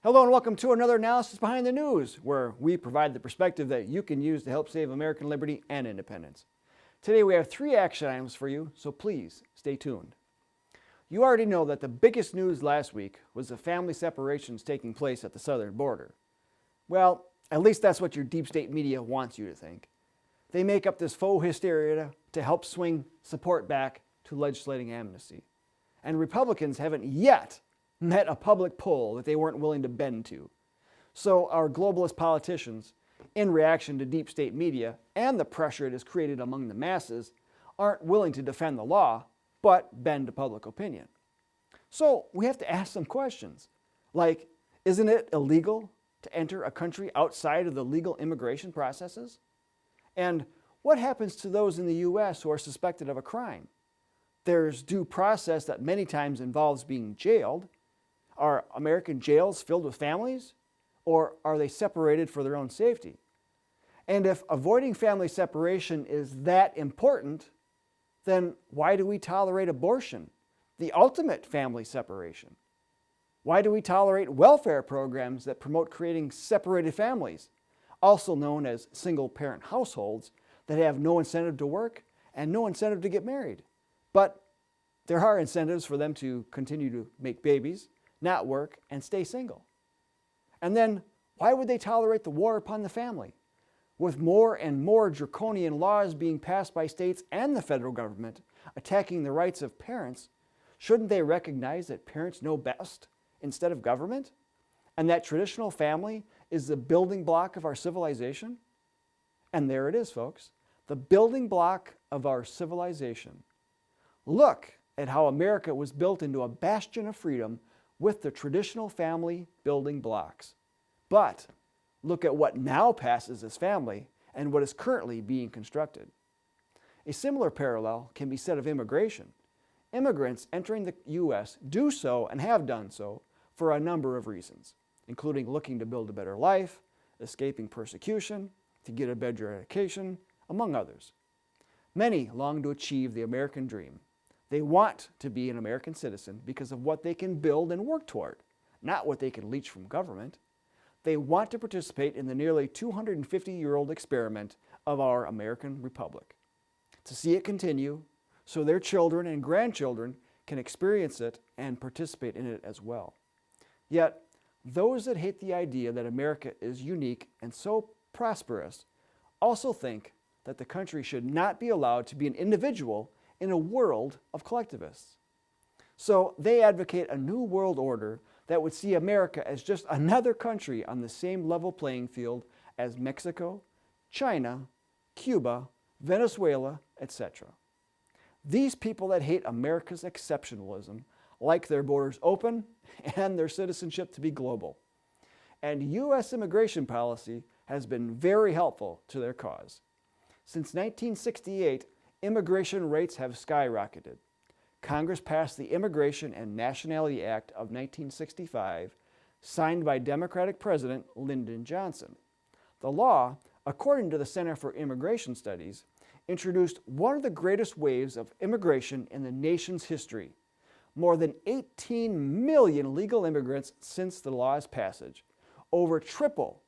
Hello and welcome to another Analysis Behind the News, where we provide the perspective that you can use to help save American liberty and independence. Today we have 3 action items for you, so please stay tuned. You already know that the biggest news last week was the family separations taking place at the southern border. Well, at least that's what your deep state media wants you to think. They make up this faux hysteria to help swing support back to legislating amnesty. And Republicans haven't yet met a public poll that they weren't willing to bend to. So our globalist politicians, in reaction to deep state media and the pressure it has created among the masses, aren't willing to defend the law, but bend to public opinion. So we have to ask some questions, like, isn't it illegal to enter a country outside of the legal immigration processes? And what happens to those in the U.S. who are suspected of a crime? There's due process that many times involves being jailed. Are American jails filled with families, or are they separated for their own safety? And if avoiding family separation is that important, then why do we tolerate abortion, the ultimate family separation? Why do we tolerate welfare programs that promote creating separated families, also known as single-parent households, that have no incentive to work and no incentive to get married? But there are incentives for them to continue to make babies, not work, and stay single. And then, why would they tolerate the war upon the family? With more and more draconian laws being passed by states and the federal government attacking the rights of parents, shouldn't they recognize that parents know best instead of government? And that traditional family is the building block of our civilization? And there it is, folks, the building block of our civilization. Look at how America was built into a bastion of freedom with the traditional family building blocks. But look at what now passes as family and what is currently being constructed. A similar parallel can be said of immigration. Immigrants entering the U.S. do so and have done so for a number of reasons, including looking to build a better life, escaping persecution, to get a better education, among others. Many long to achieve the American dream. They want to be an American citizen because of what they can build and work toward, not what they can leech from government. They want to participate in the nearly 250-year-old experiment of our American Republic, to see it continue so their children and grandchildren can experience it and participate in it as well. Yet, those that hate the idea that America is unique and so prosperous also think that the country should not be allowed to be an individual in a world of collectivists. So they advocate a new world order that would see America as just another country on the same level playing field as Mexico, China, Cuba, Venezuela, etc. These people that hate America's exceptionalism like their borders open and their citizenship to be global. And U.S. immigration policy has been very helpful to their cause. Since 1968, immigration rates have skyrocketed. Congress passed the Immigration and Nationality Act of 1965, signed by Democratic President Lyndon Johnson. The law, according to the Center for Immigration Studies, introduced one of the greatest waves of immigration in the nation's history. More than 18 million legal immigrants since the law's passage, over triple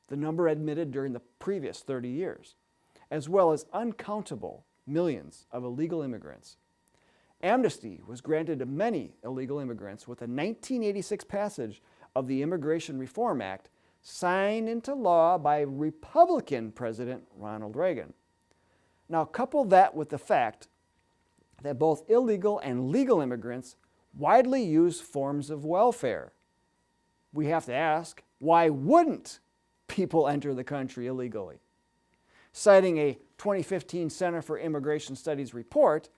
the number admitted during the previous 30 years, as well as uncountable millions of illegal immigrants. Amnesty was granted to many illegal immigrants with a 1986 passage of the Immigration Reform Act signed into law by Republican President Ronald Reagan. Now couple that with the fact that both illegal and legal immigrants widely use forms of welfare. We have to ask, why wouldn't people enter the country illegally? Citing a 2015 Center for Immigration Studies report,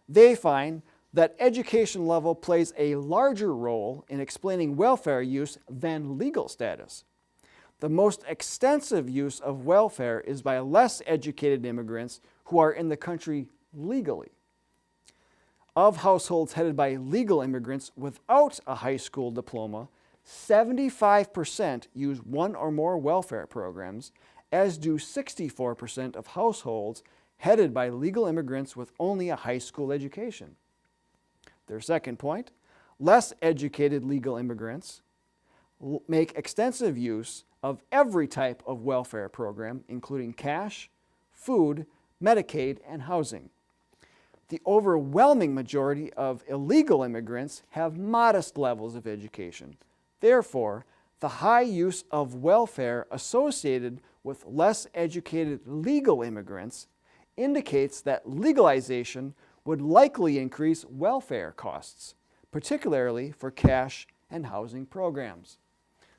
they find that education level plays a larger role in explaining welfare use than legal status. The most extensive use of welfare is by less educated immigrants who are in the country legally. Of households headed by legal immigrants without a high school diploma, 75% use one or more welfare programs, as do 64% of households headed by legal immigrants with only a high school education. Their second point, less educated legal immigrants make extensive use of every type of welfare program, including cash, food, Medicaid, and housing. The overwhelming majority of illegal immigrants have modest levels of education. Therefore, the high use of welfare associated with less educated legal immigrants indicates that legalization would likely increase welfare costs, particularly for cash and housing programs.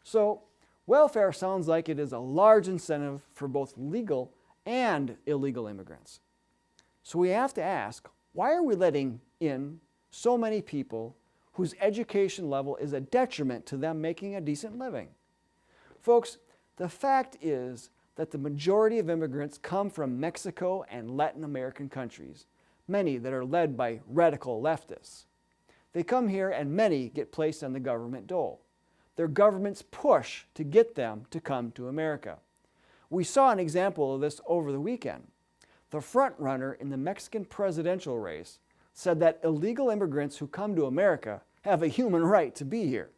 So, welfare sounds like it is a large incentive for both legal and illegal immigrants. So we have to ask, why are we letting in so many people whose education level is a detriment to them making a decent living? Folks, the fact is that the majority of immigrants come from Mexico and Latin American countries, many that are led by radical leftists. They come here and many get placed on the government dole. Their governments push to get them to come to America. We saw an example of this over the weekend. The front runner in the Mexican presidential race said that illegal immigrants who come to America have a human right to be here.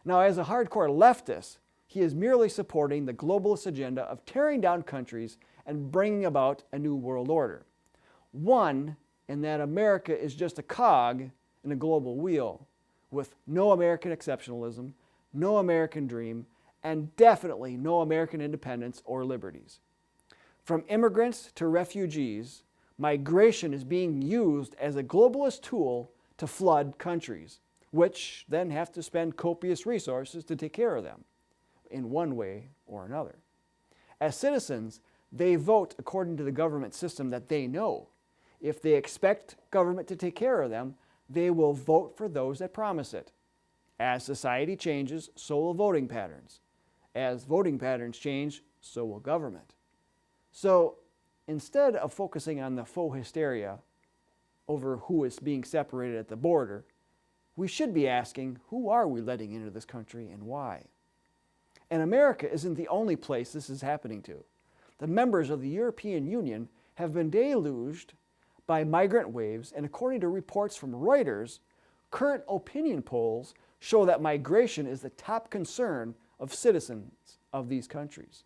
Now, as a hardcore leftist, he is merely supporting the globalist agenda of tearing down countries and bringing about a new world order. One, in that America is just a cog in a global wheel, with no American exceptionalism, no American dream, and definitely no American independence or liberties. From immigrants to refugees, migration is being used as a globalist tool to flood countries, which then have to spend copious resources to take care of them, in one way or another. As citizens, they vote according to the government system that they know. If they expect government to take care of them, they will vote for those that promise it. As society changes, so will voting patterns. As voting patterns change, so will government. So instead of focusing on the faux hysteria over who is being separated at the border, we should be asking, who are we letting into this country and why? And America isn't the only place this is happening to. The members of the European Union have been deluged by migrant waves, and according to reports from Reuters, current opinion polls show that migration is the top concern of citizens of these countries.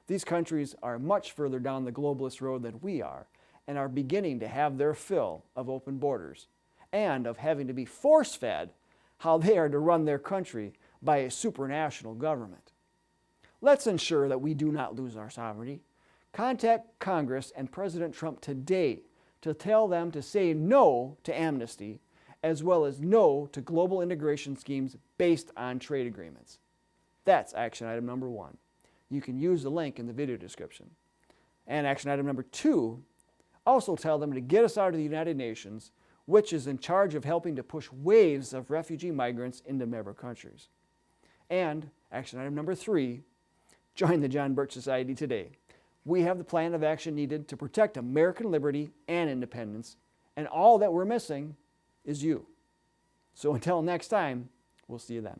These countries are much further down the globalist road than we are, and are beginning to have their fill of open borders, and of having to be force-fed how they are to run their country by a supranational government. Let's ensure that we do not lose our sovereignty. Contact Congress and President Trump today to tell them to say no to amnesty, as well as no to global integration schemes based on trade agreements. That's action item number 1. You can use the link in the video description. And action item number 2, also tell them to get us out of the United Nations, which is in charge of helping to push waves of refugee migrants into member countries. And action item number 3, join the John Birch Society today. We have the plan of action needed to protect American liberty and independence, and all that we're missing is you. So until next time, we'll see you then.